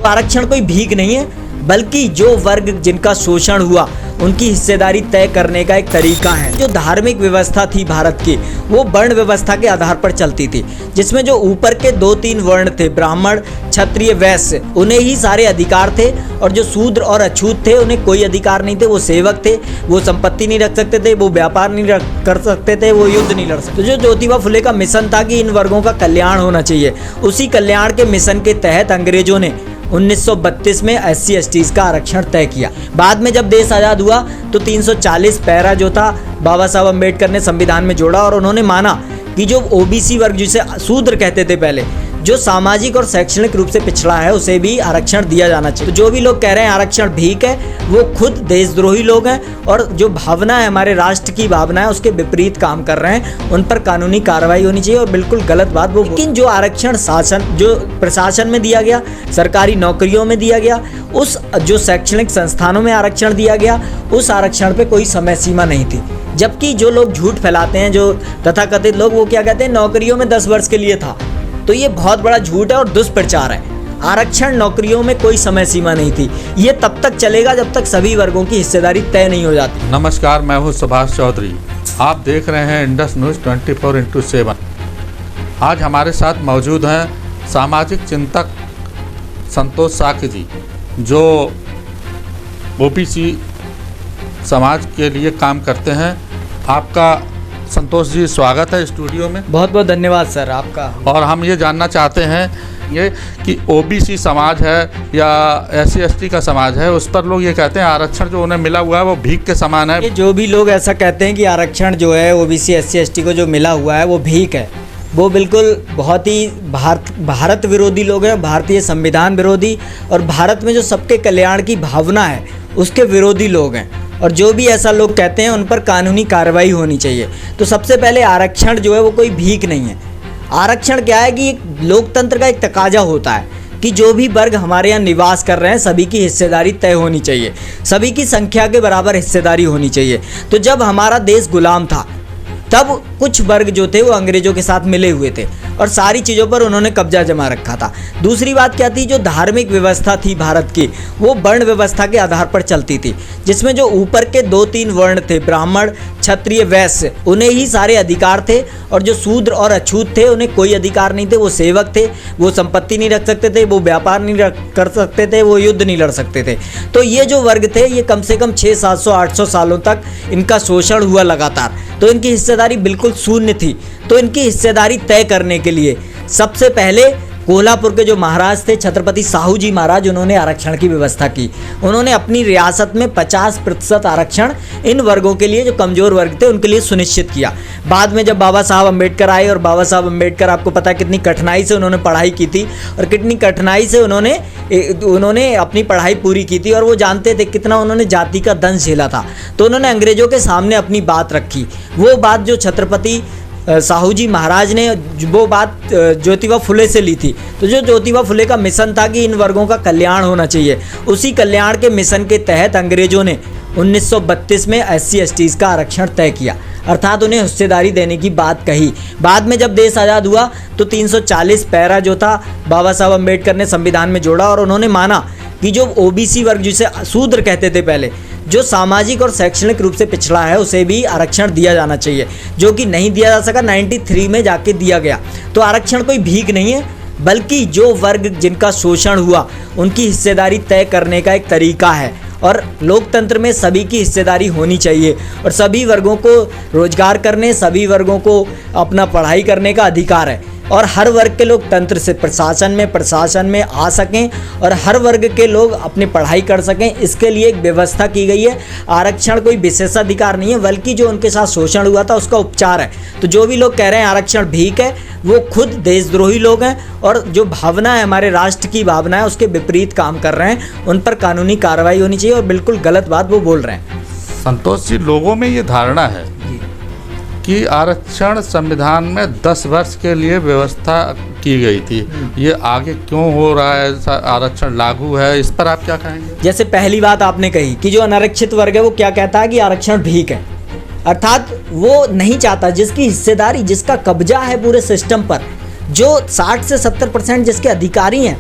आरक्षण कोई भीख नहीं है, बल्कि जो वर्ग जिनका शोषण हुआ उनकी हिस्सेदारी तय करने का एक तरीका है। जो धार्मिक व्यवस्था थी भारत की, वो वर्ण व्यवस्था के आधार पर चलती थी, जिसमें जो ऊपर के 2-3 वर्ण थे, ब्राह्मण, क्षत्रिय, वैश्य, उन्हें ही सारे अधिकार थे, और जो शूद्र और अछूत थे उन्हें कोई अधिकार नहीं थे। वो सेवक थे, वो संपत्ति नहीं रख सकते थे, वो व्यापार नहीं कर सकते थे, वो युद्ध नहीं लड़ सकते। तो जो ज्योतिबा फुले का मिशन था कि इन वर्गों का कल्याण होना चाहिए, उसी कल्याण के मिशन के तहत अंग्रेजों ने 1932 में SC/ST का आरक्षण तय किया। बाद में जब देश आज़ाद हुआ तो 340 पैरा जो था बाबा साहब अम्बेडकर ने संविधान में जोड़ा, और उन्होंने माना कि जो OBC वर्ग, जिसे शूद्र कहते थे पहले, जो सामाजिक और शैक्षणिक रूप से पिछड़ा है, उसे भी आरक्षण दिया जाना चाहिए। तो जो भी लोग कह रहे हैं आरक्षण भीख है, वो खुद देशद्रोही लोग हैं, और जो भावना है, हमारे राष्ट्र की भावना है, उसके विपरीत काम कर रहे हैं। उन पर कानूनी कार्रवाई होनी चाहिए, और बिल्कुल गलत बात वो। लेकिन जो आरक्षण जो प्रशासन में दिया गया, सरकारी नौकरियों में दिया गया, उस जो शैक्षणिक संस्थानों में आरक्षण दिया गया, उस आरक्षण पे कोई समय सीमा नहीं थी। जबकि जो लोग झूठ फैलाते हैं, जो तथाकथित लोग, वो क्या कहते हैं, नौकरियों में 10 वर्ष के लिए था, तो ये बहुत बड़ा झूठ है और दुष्प्रचार है। आरक्षण नौकरियों में कोई समय सीमा नहीं थी। ये तब तक चलेगा जब तक सभी वर्गों की हिस्सेदारी तय नहीं हो जाती। नमस्कार, मैं हूँ सुभाष चौधरी। आप देख रहे हैं इंडस न्यूज़ 24/7। आज हमारे साथ मौजूद हैं सामाजिक चिंतक संतोष साक्य जी, जो OBC समाज के लिए काम करते हैं। आपका संतोष जी स्वागत है स्टूडियो में। बहुत बहुत धन्यवाद सर आपका। और हम ये जानना चाहते हैं ये कि OBC समाज है या SC/ST का समाज है, उस पर लोग ये कहते हैं आरक्षण जो उन्हें मिला हुआ है वो भीख के समान है। जो भी लोग ऐसा कहते हैं कि आरक्षण जो है OBC SC/ST को जो मिला हुआ है वो भीख है, वो बिल्कुल बहुत ही भारत विरोधी लोग हैं, भारतीय संविधान विरोधी, और भारत में जो सबके कल्याण की भावना है उसके विरोधी लोग हैं। और जो भी ऐसा लोग कहते हैं उन पर कानूनी कार्रवाई होनी चाहिए। तो सबसे पहले आरक्षण जो है वो कोई भीख नहीं है। आरक्षण क्या है कि एक लोकतंत्र का एक तकाजा होता है कि जो भी वर्ग हमारे यहाँ निवास कर रहे हैं सभी की हिस्सेदारी तय होनी चाहिए, सभी की संख्या के बराबर हिस्सेदारी होनी चाहिए। तो जब हमारा देश गुलाम था तब कुछ वर्ग जो थे वो अंग्रेजों के साथ मिले हुए थे और सारी चीज़ों पर उन्होंने कब्जा जमा रखा था। दूसरी बात क्या थी, जो धार्मिक व्यवस्था थी भारत की, वो वर्ण व्यवस्था के आधार पर चलती थी, जिसमें जो ऊपर के 2-3 वर्ण थे, ब्राह्मण, क्षत्रिय, वैश्य, उन्हें ही सारे अधिकार थे, और जो शूद्र और अछूत थे उन्हें कोई अधिकार नहीं थे। वो सेवक थे, वो संपत्ति नहीं रख सकते थे, वो व्यापार नहीं कर सकते थे, वो युद्ध नहीं लड़ सकते थे। तो ये जो वर्ग थे, ये कम से कम 600-700-800 सालों तक इनका शोषण हुआ लगातार, तो इनकी हिस्सेदारी बिल्कुल शून्य थी। तो इनकी हिस्सेदारी तय करने के लिए सबसे पहले कोल्हापुर के जो महाराज थे, छत्रपति साहू जी महाराज, उन्होंने आरक्षण की व्यवस्था की। उन्होंने अपनी रियासत में 50% आरक्षण इन वर्गों के लिए, जो कमज़ोर वर्ग थे, उनके लिए सुनिश्चित किया। बाद में जब बाबा साहब अम्बेडकर आए, और बाबा साहब अम्बेडकर, आपको पता है कितनी कठिनाई से उन्होंने पढ़ाई की थी, और कितनी कठिनाई से उन्होंने अपनी पढ़ाई पूरी की थी, और वो जानते थे कितना उन्होंने जाति का दंश झेला था। तो उन्होंने अंग्रेज़ों के सामने अपनी बात रखी। वो बात जो छत्रपति साहू जी महाराज ने, वो बात ज्योतिबा फुले से ली थी। तो जो ज्योतिबा फुले का मिशन था कि इन वर्गों का कल्याण होना चाहिए, उसी कल्याण के मिशन के तहत अंग्रेजों ने 1932 में SC/ST का आरक्षण तय किया, अर्थात उन्हें हिस्सेदारी देने की बात कही। बाद में जब देश आज़ाद हुआ तो 340 पैरा जो था बाबा साहब अम्बेडकर ने संविधान में जोड़ा, और उन्होंने माना कि जो OBC वर्ग, जिसे शूद्र कहते थे पहले, जो सामाजिक और शैक्षणिक रूप से पिछड़ा है, उसे भी आरक्षण दिया जाना चाहिए, जो कि नहीं दिया जा सका। 93 में जाके दिया गया। तो आरक्षण कोई भीख नहीं है, बल्कि जो वर्ग जिनका शोषण हुआ उनकी हिस्सेदारी तय करने का एक तरीका है। और लोकतंत्र में सभी की हिस्सेदारी होनी चाहिए, और सभी वर्गों को रोजगार करने, सभी वर्गों को अपना पढ़ाई करने का अधिकार है, और हर वर्ग के लोग तंत्र से प्रशासन में आ सकें, और हर वर्ग के लोग अपनी पढ़ाई कर सकें, इसके लिए एक व्यवस्था की गई है। आरक्षण कोई विशेषाधिकार नहीं है, बल्कि जो उनके साथ शोषण हुआ था उसका उपचार है। तो जो भी लोग कह रहे हैं आरक्षण भीख है, वो खुद देशद्रोही लोग हैं, और जो भावना है, हमारे राष्ट्र की भावना है, उसके विपरीत काम कर रहे हैं। उन पर कानूनी कार्रवाई होनी चाहिए, और बिल्कुल गलत बात वो बोल रहे हैं। संतोष जी, लोगों में ये धारणा है कि आरक्षण संविधान में 10 वर्ष के लिए व्यवस्था की गई थी, ये आगे क्यों हो रहा है, आरक्षण लागू है, इस पर आप क्या कहेंगे? जैसे पहली बात आपने कही कि जो अनारक्षित वर्ग है वो क्या कहता है कि आरक्षण भीख है, अर्थात वो नहीं चाहता, जिसकी हिस्सेदारी, जिसका कब्जा है पूरे सिस्टम पर, जो 60 से 70% जिसके अधिकारी हैं,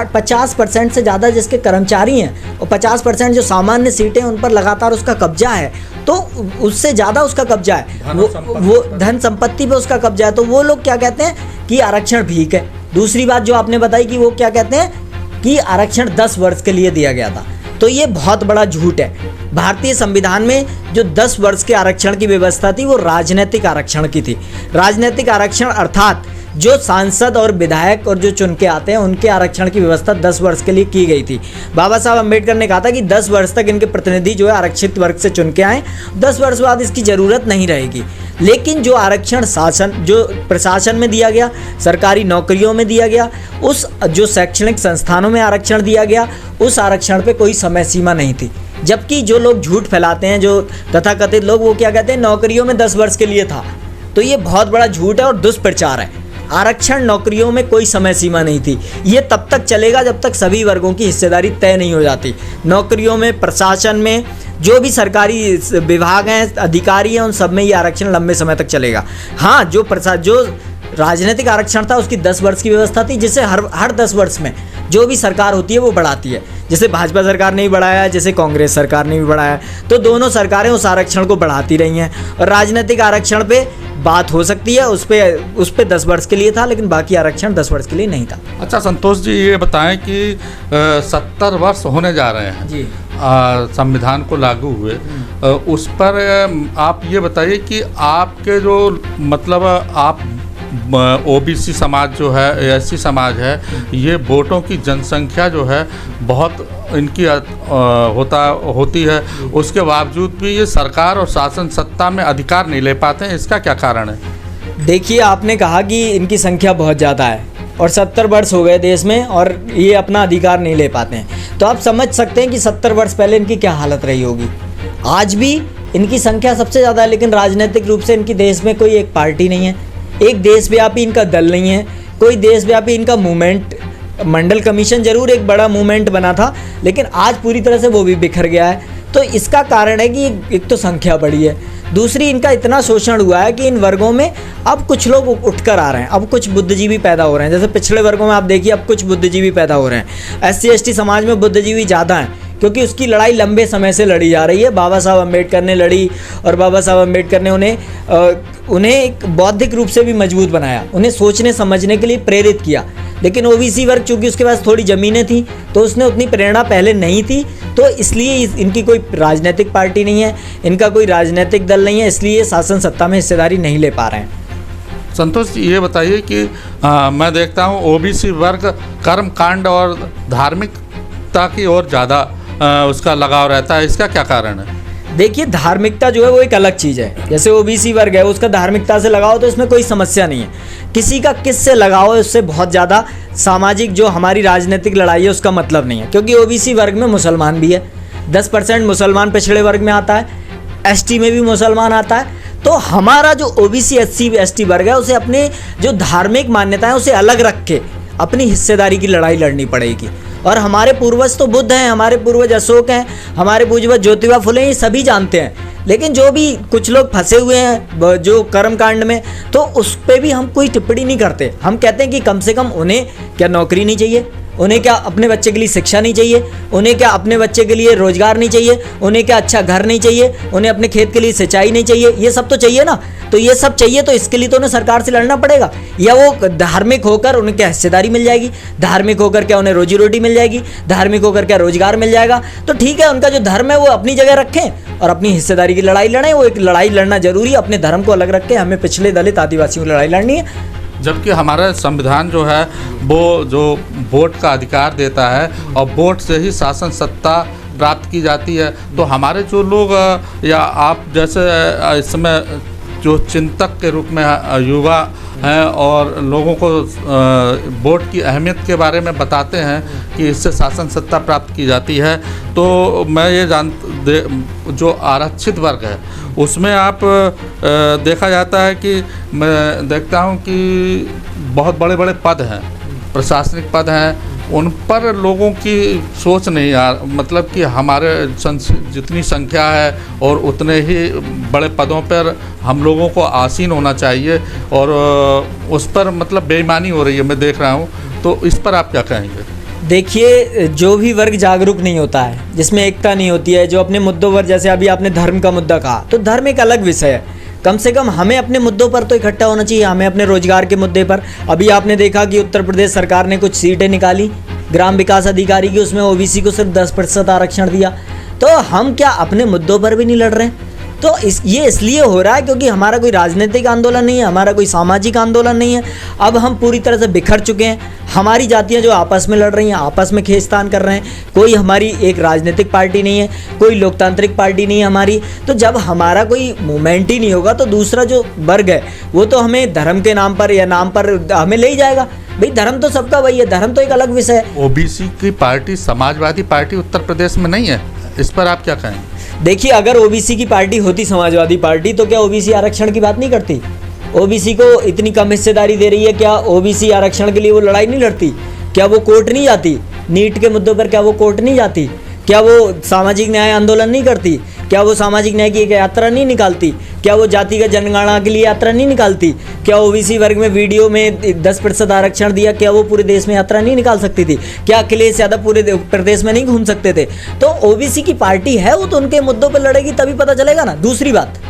50% से ज़्यादा जिसके कर्मचारी हैं और 50% जो सामान्य सीटें उन पर लगातार उसका कब्जा है, तो उससे ज़्यादा उसका कब्जा है, वो धन संपत्ति पे उसका कब्जा है। तो वो लोग क्या कहते हैं कि आरक्षण भीख है। दूसरी बात जो आपने बताई कि वो क्या कहते हैं कि आरक्षण 10 वर्ष के लिए दिया गया था, तो ये बहुत बड़ा झूठ है। भारतीय संविधान में जो 10 वर्ष के आरक्षण की व्यवस्था थी वो राजनीतिक आरक्षण की थी। राजनीतिक आरक्षण अर्थात जो सांसद और विधायक और जो चुन के आते हैं उनके आरक्षण की व्यवस्था 10 वर्ष के लिए की गई थी। बाबा साहब अम्बेडकर ने कहा था कि 10 वर्ष तक इनके प्रतिनिधि जो है आरक्षित वर्ग से चुन के आए, 10 वर्ष बाद इसकी ज़रूरत नहीं रहेगी। लेकिन जो आरक्षण जो प्रशासन में दिया गया, सरकारी नौकरियों में दिया गया, उस जो शैक्षणिक संस्थानों में आरक्षण दिया गया, उस आरक्षण पे कोई समय सीमा नहीं थी। जबकि जो लोग झूठ फैलाते हैं, जो तथाकथित लोग, वो क्या कहते हैं नौकरियों में 10 वर्ष के लिए था, तो ये बहुत बड़ा झूठ है और दुष्प्रचार है। आरक्षण नौकरियों में कोई समय सीमा नहीं थी। ये तब तक चलेगा जब तक सभी वर्गों की हिस्सेदारी तय नहीं हो जाती। नौकरियों में, प्रशासन में, जो भी सरकारी विभाग हैं, अधिकारी हैं, उन सब में ये आरक्षण लंबे समय तक चलेगा। हाँ, जो राजनीतिक आरक्षण था उसकी 10 वर्ष की व्यवस्था थी, जिसे हर 10 वर्ष में जो भी सरकार होती है वो बढ़ाती है। जैसे भाजपा सरकार ने भी बढ़ाया, जैसे कांग्रेस सरकार ने भी बढ़ाया, तो दोनों सरकारें उस आरक्षण को बढ़ाती रही हैं। और राजनीतिक आरक्षण पे बात हो सकती है, उस पे 10 वर्ष के लिए था, लेकिन बाकी आरक्षण 10 वर्ष के लिए नहीं था। अच्छा संतोष जी, ये बताएं कि 70 वर्ष होने जा रहे हैं जी संविधान को लागू हुए, उस पर आप ये बताइए कि आपके जो मतलब आप ओबीसी समाज जो है, एससी समाज है, ये वोटों की जनसंख्या जो है बहुत इनकी होती है, उसके बावजूद भी ये सरकार और शासन सत्ता में अधिकार नहीं ले पाते हैं। इसका क्या कारण है? देखिए, आपने कहा कि इनकी संख्या बहुत ज़्यादा है और 70 वर्ष हो गए देश में और ये अपना अधिकार नहीं ले पाते हैं, तो आप समझ सकते हैं कि 70 वर्ष पहले इनकी क्या हालत रही होगी। आज भी इनकी संख्या सबसे ज़्यादा है, लेकिन राजनीतिक रूप से इनकी देश में कोई एक पार्टी नहीं है, एक देशव्यापी इनका दल नहीं है, कोई देशव्यापी इनका मूवमेंट। मंडल कमीशन जरूर एक बड़ा मूवमेंट बना था, लेकिन आज पूरी तरह से वो भी बिखर गया है। तो इसका कारण है कि एक तो संख्या बढ़ी है, दूसरी इनका इतना शोषण हुआ है कि इन वर्गों में अब कुछ लोग उठकर आ रहे हैं, अब कुछ बुद्धिजीवी पैदा हो रहे हैं। जैसे पिछड़े वर्गों में आप देखिए अब कुछ बुद्धिजीवी पैदा हो रहे हैं। SC/ST समाज में बुद्धिजीवी ज़्यादा हैं, क्योंकि उसकी लड़ाई लंबे समय से लड़ी जा रही है। बाबा साहब अम्बेडकर ने लड़ी और बाबा साहब अम्बेडकर ने उन्हें एक बौद्धिक रूप से भी मजबूत बनाया, उन्हें सोचने समझने के लिए प्रेरित किया। लेकिन ओबीसी वर्ग चूँकि उसके पास थोड़ी ज़मीनें थी, तो उसने उतनी प्रेरणा पहले नहीं थी, तो इसलिए इनकी कोई राजनीतिक पार्टी नहीं है, इनका कोई राजनीतिक दल नहीं है, इसलिए शासन सत्ता में हिस्सेदारी नहीं ले पा रहे हैं। संतोष जी, ये बताइए कि मैं देखता हूँ ओबीसी वर्ग कर्मकांड और धार्मिकता की ओर ज़्यादा उसका लगाव रहता है, इसका क्या कारण है? देखिए, धार्मिकता जो है वो एक अलग चीज़ है। जैसे ओबीसी वर्ग है, उसका धार्मिकता से लगाओ तो इसमें कोई समस्या नहीं है। किसी का किससे लगाओ, उससे बहुत ज़्यादा सामाजिक जो हमारी राजनीतिक लड़ाई है उसका मतलब नहीं है, क्योंकि ओबीसी वर्ग में मुसलमान भी है, 10% मुसलमान पिछड़े वर्ग में आता है, ST में भी मुसलमान आता है। तो हमारा जो ओबीसी SC/ST वर्ग है उसे अपने जो धार्मिक मान्यताएं उसे अलग रख के अपनी हिस्सेदारी की लड़ाई लड़नी पड़ेगी। और हमारे पूर्वज तो बुद्ध हैं, हमारे पूर्वज अशोक हैं, हमारे पूर्वज ज्योतिबा फुले, ये सभी जानते हैं। लेकिन जो भी कुछ लोग फंसे हुए हैं जो कर्मकांड में, तो उस पर भी हम कोई टिप्पणी नहीं करते। हम कहते हैं कि कम से कम उन्हें क्या नौकरी नहीं चाहिए, उन्हें क्या अपने बच्चे के लिए शिक्षा नहीं चाहिए, उन्हें क्या अपने बच्चे के लिए रोजगार नहीं चाहिए, उन्हें क्या अच्छा घर नहीं चाहिए, उन्हें अपने खेत के लिए सिंचाई नहीं चाहिए, ये सब तो चाहिए ना। तो ये सब चाहिए, तो इसके लिए तो उन्हें सरकार से लड़ना पड़ेगा। या वो धार्मिक होकर उन्हें क्या हिस्सेदारी मिल जाएगी, धार्मिक होकर क्या उन्हें रोजी रोटी मिल जाएगी, धार्मिक होकर क्या रोजगार मिल जाएगा। तो ठीक है, उनका जो धर्म है वो अपनी जगह रखें और अपनी हिस्सेदारी की लड़ाई लड़ें। वो एक लड़ाई लड़ना जरूरी है, अपने धर्म को अलग रख के हमें पिछले दलित आदिवासियों की लड़ाई लड़नी है। जबकि हमारा संविधान जो है वो जो वोट का अधिकार देता है और वोट से ही शासन सत्ता प्राप्त की जाती है। तो हमारे जो लोग या आप जैसे इस समय जो चिंतक के रूप में युवा हैं और लोगों को वोट की अहमियत के बारे में बताते हैं कि इससे शासन सत्ता प्राप्त की जाती है, तो मैं ये जो आरक्षित वर्ग है उसमें आप देखा जाता है कि मैं देखता हूँ कि बहुत बड़े बड़े पद हैं, प्रशासनिक पद हैं उन पर लोगों की सोच नहीं मतलब कि हमारे जितनी संख्या है और उतने ही बड़े पदों पर हम लोगों को आसीन होना चाहिए, और उस पर मतलब बेईमानी हो रही है, मैं देख रहा हूँ। तो इस पर आप क्या कहेंगे? देखिए, जो भी वर्ग जागरूक नहीं होता है, जिसमें एकता नहीं होती है, जो अपने मुद्दों पर, जैसे अभी आपने धर्म का मुद्दा कहा, तो धर्म एक अलग विषय है। कम से कम हमें अपने मुद्दों पर तो इकट्ठा होना चाहिए। हमें अपने रोजगार के मुद्दे पर, अभी आपने देखा कि उत्तर प्रदेश सरकार ने कुछ सीटें निकाली ग्राम विकास अधिकारी की, उसमें ओबीसी को सिर्फ 10% आरक्षण दिया। तो हम क्या अपने मुद्दों पर भी नहीं लड़ रहे हैं? तो ये इसलिए हो रहा है क्योंकि हमारा कोई राजनीतिक आंदोलन नहीं है, हमारा कोई सामाजिक आंदोलन नहीं है। अब हम पूरी तरह से बिखर चुके हैं। हमारी जातियां जो आपस में लड़ रही हैं, आपस में खींचतान कर रहे हैं। कोई हमारी एक राजनीतिक पार्टी नहीं है, कोई लोकतांत्रिक पार्टी नहीं है हमारी। तो जब हमारा कोई मूवमेंट ही नहीं होगा तो दूसरा जो वर्ग है वो तो हमें धर्म के नाम पर या नाम पर हमें ले ही जाएगा। भाई धर्म तो सबका वही है, धर्म तो एक अलग विषय है। ओबीसी की पार्टी समाजवादी पार्टी उत्तर प्रदेश में नहीं है, इस पर आप क्या कहेंगे? देखिए, अगर ओबीसी की पार्टी होती समाजवादी पार्टी तो क्या ओबीसी आरक्षण की बात नहीं करती? ओबीसी को इतनी कम हिस्सेदारी दे रही है, क्या ओबीसी आरक्षण के लिए वो लड़ाई नहीं लड़ती? क्या वो कोर्ट नहीं जाती? नीट के मुद्दों पर क्या वो कोर्ट नहीं जाती? क्या वो सामाजिक न्याय आंदोलन नहीं करती? क्या वो सामाजिक न्याय की एक यात्रा नहीं निकालती? क्या वो जातिगत जनगणना के लिए यात्रा नहीं निकालती? क्या ओबीसी वर्ग में वीडियो में 10% आरक्षण दिया, क्या वो पूरे देश में यात्रा नहीं निकाल सकती थी? क्या अखिलेश यादव पूरे प्रदेश में नहीं घूम सकते थे? तो ओबीसी की पार्टी है, वो तो उनके मुद्दों पर लड़ेगी, तभी पता चलेगा ना। दूसरी बात,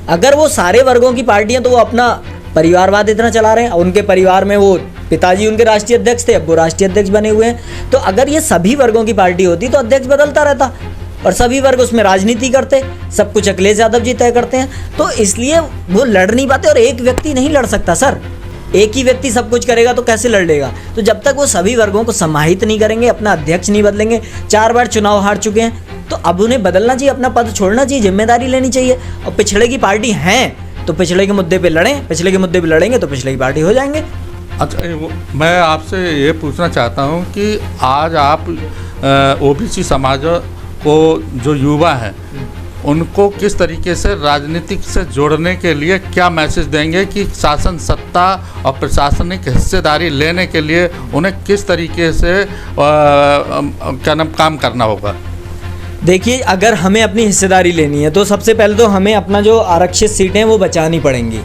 अगर वो सारे वर्गों की पार्टियां, तो वो अपना परिवारवाद इतना चला रहे हैं। उनके परिवार में वो पिताजी उनके राष्ट्रीय अध्यक्ष थे, अब वो राष्ट्रीय अध्यक्ष बने हुए हैं। तो अगर ये सभी वर्गों की पार्टी होती तो अध्यक्ष बदलता रहता और सभी वर्ग उसमें राजनीति करते, सब कुछ अखिलेश यादव जी तय करते हैं। तो इसलिए वो लड़ नहीं पाते, और एक व्यक्ति नहीं लड़ सकता सर। एक ही व्यक्ति सब कुछ करेगा तो कैसे लड़ लेगा? तो जब तक वो सभी वर्गों को समाहित नहीं करेंगे, अपना अध्यक्ष नहीं बदलेंगे, 4 बार चुनाव हार चुके हैं, तो अब उन्हें बदलना चाहिए, अपना पद छोड़ना चाहिए, जिम्मेदारी लेनी चाहिए। और पिछड़े की पार्टी हैं तो पिछड़े के मुद्दे पे लड़ें, पिछड़े के मुद्दे पे लड़ेंगे तो पिछड़े की पार्टी हो जाएंगे। अच्छा, मैं आपसे ये पूछना चाहता हूँ कि आज आप ओबीसी समाज को जो युवा हैं उनको किस तरीके से राजनीतिक से जोड़ने के लिए क्या मैसेज देंगे कि शासन सत्ता और प्रशासनिक हिस्सेदारी लेने के लिए उन्हें किस तरीके से काम करना होगा? देखिए, अगर हमें अपनी हिस्सेदारी लेनी है तो सबसे पहले तो हमें अपना जो आरक्षित सीटें वो बचानी पड़ेंगी।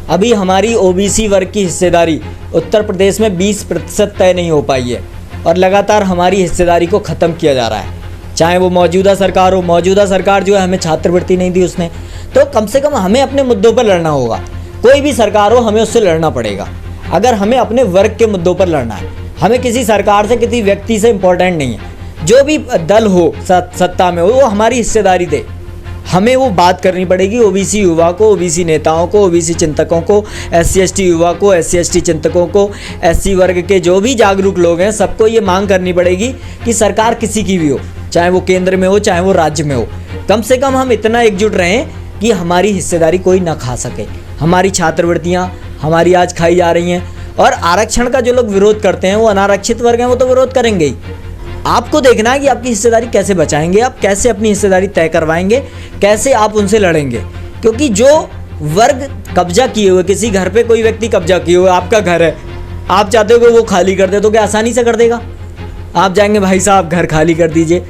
अभी हमारी ओबीसी वर्ग की हिस्सेदारी उत्तर प्रदेश में 20% तय नहीं हो पाई है, और लगातार हमारी हिस्सेदारी को ख़त्म किया जा रहा है। चाहे वो मौजूदा सरकार हो, मौजूदा सरकार जो है हमें छात्रवृत्ति नहीं दी उसने। तो कम से कम हमें अपने मुद्दों पर लड़ना होगा। कोई भी सरकार हो, हमें उससे लड़ना पड़ेगा। अगर हमें अपने वर्ग के मुद्दों पर लड़ना है, हमें किसी सरकार से, किसी व्यक्ति से इम्पोर्टेंट नहीं है। जो भी दल हो सत्ता में हो, वो हमारी हिस्सेदारी दे, हमें वो बात करनी पड़ेगी। ओबीसी युवा को, ओबीसी नेताओं को, ओबीसी चिंतकों को, SC ST युवा को, SC ST चिंतकों को, SC वर्ग के जो भी जागरूक लोग हैं, सबको ये मांग करनी पड़ेगी कि सरकार किसी की भी हो, चाहे वो केंद्र में हो, चाहे वो राज्य में हो, कम से कम हम इतना एकजुट रहें कि हमारी हिस्सेदारी कोई ना खा सके। हमारी छात्रवृत्तियाँ हमारी आज खाई जा रही हैं, और आरक्षण का जो लोग विरोध करते हैं वो अनारक्षित वर्ग हैं, वो तो विरोध करेंगे ही। आपको देखना है कि आपकी हिस्सेदारी कैसे बचाएंगे, आप कैसे अपनी हिस्सेदारी तय करवाएंगे, कैसे आप उनसे लड़ेंगे। क्योंकि जो वर्ग कब्जा किए हुए, किसी घर पे कोई व्यक्ति कब्जा किए हुए, आपका घर है, आप चाहते हो कि वो खाली कर दे, तो क्या आसानी से कर देगा? आप जाएंगे, भाई साहब घर खाली कर दीजिए,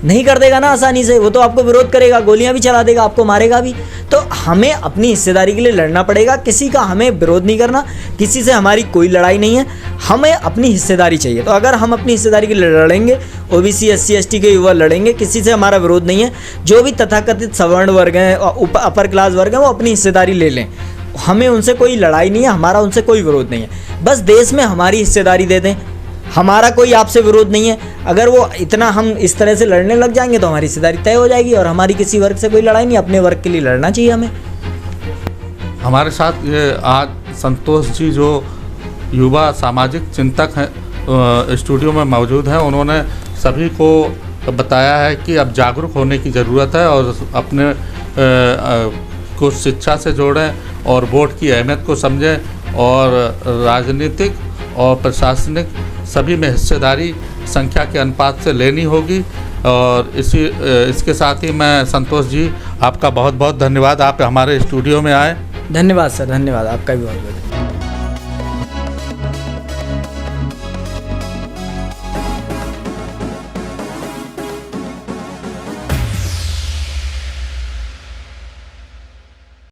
नहीं कर देगा ना आसानी से। वो तो आपको विरोध करेगा, गोलियां भी चला देगा, आपको मारेगा भी। तो हमें अपनी हिस्सेदारी के लिए लड़ना पड़ेगा। किसी का हमें विरोध नहीं करना, किसी से हमारी कोई लड़ाई नहीं है, हमें अपनी हिस्सेदारी चाहिए। तो अगर हम अपनी हिस्सेदारी के लिए लड़ेंगे, ओबीसी SC ST के युवा लड़ेंगे, किसी से हमारा विरोध नहीं है। जो भी तथाकथित सवर्ण वर्ग हैं, अपर क्लास वर्ग हैं, वो अपनी हिस्सेदारी ले लें, हमें उनसे कोई लड़ाई नहीं है, हमारा उनसे कोई विरोध नहीं है। बस देश में हमारी हिस्सेदारी दे दें, हमारा कोई आपसे विरोध नहीं है। अगर वो इतना हम इस तरह से लड़ने लग जाएंगे तो हमारी हिस्सेदारी तय हो जाएगी, और हमारी किसी वर्ग से कोई लड़ाई नहीं, अपने वर्ग के लिए लड़ना चाहिए हमें। हमारे साथ ये आज संतोष जी जो युवा सामाजिक चिंतक हैं स्टूडियो में मौजूद हैं। उन्होंने सभी को बताया है कि अब जागरूक होने की ज़रूरत है, और अपने को शिक्षा से जोड़ें और वोट की अहमियत को समझें, और राजनीतिक और प्रशासनिक सभी में हिस्सेदारी संख्या के अनुपात से लेनी होगी। और इसके साथ ही मैं संतोष जी आपका बहुत बहुत धन्यवाद, आप हमारे स्टूडियो में आए। धन्यवाद सर, धन्यवाद आपका भी बहुत बहुत।